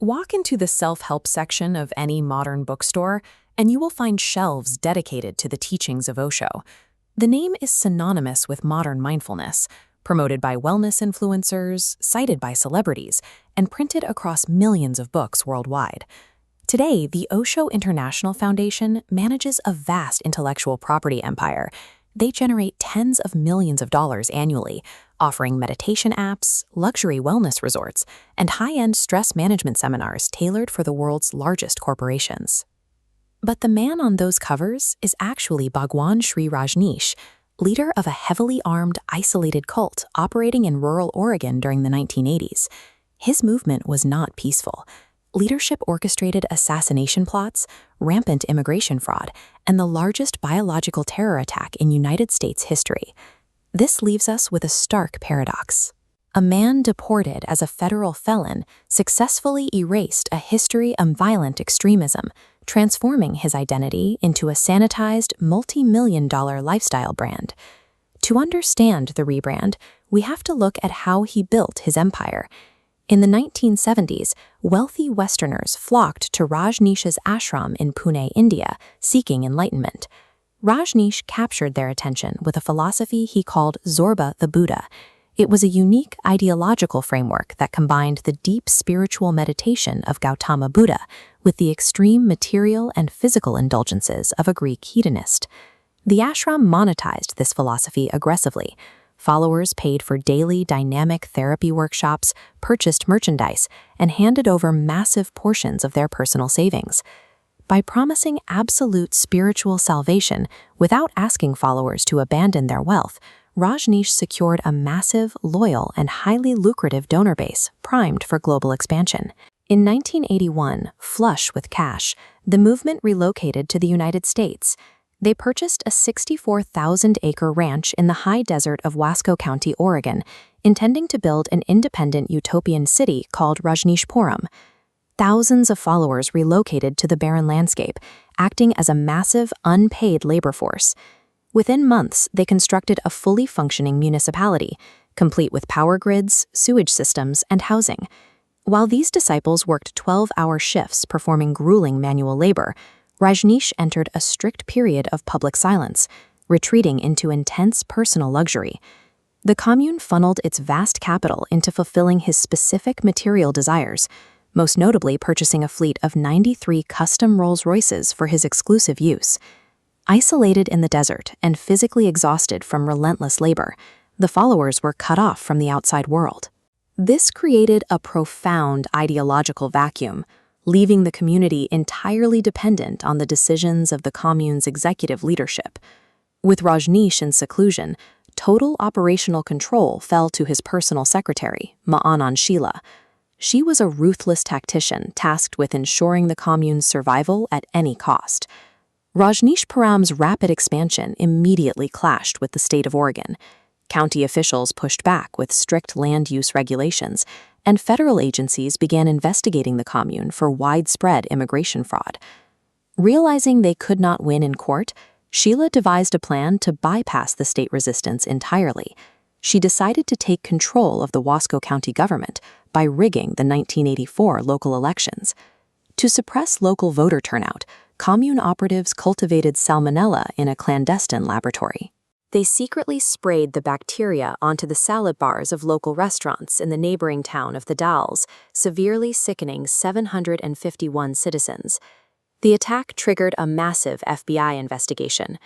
Walk into the self-help section of any modern bookstore, and you will find shelves dedicated to the teachings of Osho. The name is synonymous with modern mindfulness, promoted by wellness influencers, cited by celebrities, and printed across millions of books worldwide. Today, the Osho International Foundation manages a vast intellectual property empire. They generate tens of millions of dollars annually, offering meditation apps, luxury wellness resorts, and high-end stress management seminars tailored for the world's largest corporations. But the man on those covers is actually Bhagwan Sri Rajneesh, leader of a heavily armed, isolated cult operating in rural Oregon during the 1980s. His movement was not peaceful. Leadership orchestrated assassination plots, rampant immigration fraud, and the largest biological terror attack in United States history. This leaves us with a stark paradox. A man deported as a federal felon successfully erased a history of violent extremism, transforming his identity into a sanitized, multi-million-dollar lifestyle brand. To understand the rebrand, we have to look at how he built his empire. In the 1970s, wealthy Westerners flocked to Rajneesh's ashram in Pune, India, seeking enlightenment. Rajneesh captured their attention with a philosophy he called Zorba the Buddha. It was a unique ideological framework that combined the deep spiritual meditation of Gautama Buddha with the extreme material and physical indulgences of a Greek hedonist. The ashram monetized this philosophy aggressively. Followers paid for daily dynamic therapy workshops, purchased merchandise, and handed over massive portions of their personal savings. By promising absolute spiritual salvation without asking followers to abandon their wealth, Rajneesh secured a massive, loyal, and highly lucrative donor base primed for global expansion. In 1981, flush with cash, the movement relocated to the United States. They purchased a 64,000-acre ranch in the high desert of Wasco County, Oregon, intending to build an independent utopian city called Rajneeshpuram. Thousands of followers relocated to the barren landscape, acting as a massive, unpaid labor force. Within months, they constructed a fully functioning municipality, complete with power grids, sewage systems, and housing. While these disciples worked 12-hour shifts performing grueling manual labor, Rajneesh entered a strict period of public silence, retreating into intense personal luxury. The commune funneled its vast capital into fulfilling his specific material desires, most notably purchasing a fleet of 93 custom Rolls-Royces for his exclusive use. Isolated in the desert and physically exhausted from relentless labor, the followers were cut off from the outside world. This created a profound ideological vacuum, leaving the community entirely dependent on the decisions of the commune's executive leadership. With Rajneesh in seclusion, total operational control fell to his personal secretary, Ma'anan Sheela. She was a ruthless tactician tasked with ensuring the commune's survival at any cost. Rajneeshpuram's rapid expansion immediately clashed with the state of Oregon. County officials pushed back with strict land use regulations, and federal agencies began investigating the commune for widespread immigration fraud. Realizing they could not win in court, Sheela devised a plan to bypass the state resistance entirely. She decided to take control of the Wasco County government by rigging the 1984 local elections. To suppress local voter turnout, commune operatives cultivated salmonella in a clandestine laboratory. They secretly sprayed the bacteria onto the salad bars of local restaurants in the neighboring town of the Dalles, severely sickening 751 citizens. The attack triggered a massive FBI investigation.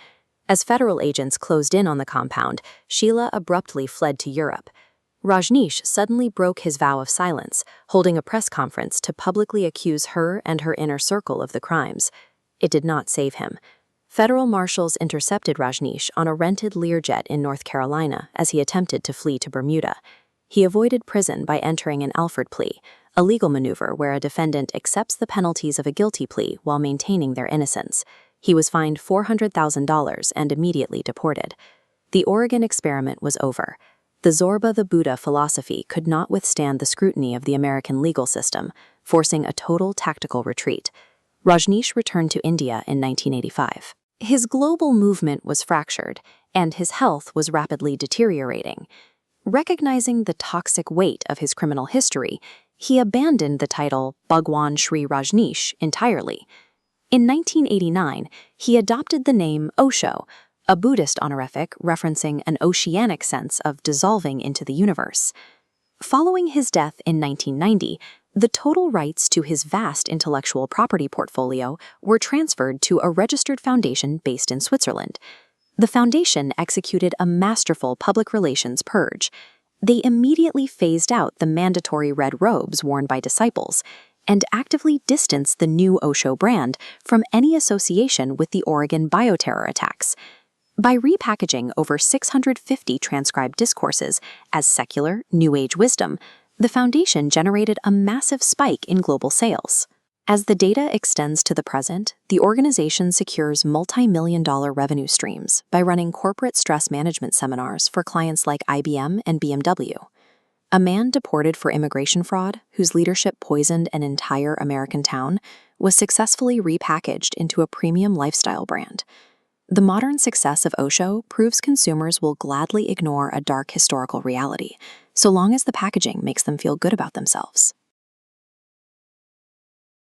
As federal agents closed in on the compound, Sheela abruptly fled to Europe. Rajneesh suddenly broke his vow of silence, holding a press conference to publicly accuse her and her inner circle of the crimes. It did not save him. Federal marshals intercepted Rajneesh on a rented Learjet in North Carolina as he attempted to flee to Bermuda. He avoided prison by entering an Alford plea, a legal maneuver where a defendant accepts the penalties of a guilty plea while maintaining their innocence. He was fined $400,000 and immediately deported. The Oregon experiment was over. The Zorba the Buddha philosophy could not withstand the scrutiny of the American legal system, forcing a total tactical retreat. Rajneesh returned to India in 1985. His global movement was fractured, and his health was rapidly deteriorating. Recognizing the toxic weight of his criminal history, he abandoned the title Bhagwan Sri Rajneesh entirely. In 1989, he adopted the name Osho, a Buddhist honorific referencing an oceanic sense of dissolving into the universe. Following his death in 1990, the total rights to his vast intellectual property portfolio were transferred to a registered foundation based in Switzerland. The foundation executed a masterful public relations purge. They immediately phased out the mandatory red robes worn by disciples and actively distanced the new Osho brand from any association with the Oregon bioterror attacks. By repackaging over 650 transcribed discourses as secular, New Age wisdom, the foundation generated a massive spike in global sales. As the data extends to the present, the organization secures multi-million-dollar revenue streams by running corporate stress management seminars for clients like IBM and BMW. A man deported for immigration fraud, whose leadership poisoned an entire American town, was successfully repackaged into a premium lifestyle brand. The modern success of Osho proves consumers will gladly ignore a dark historical reality, so long as the packaging makes them feel good about themselves.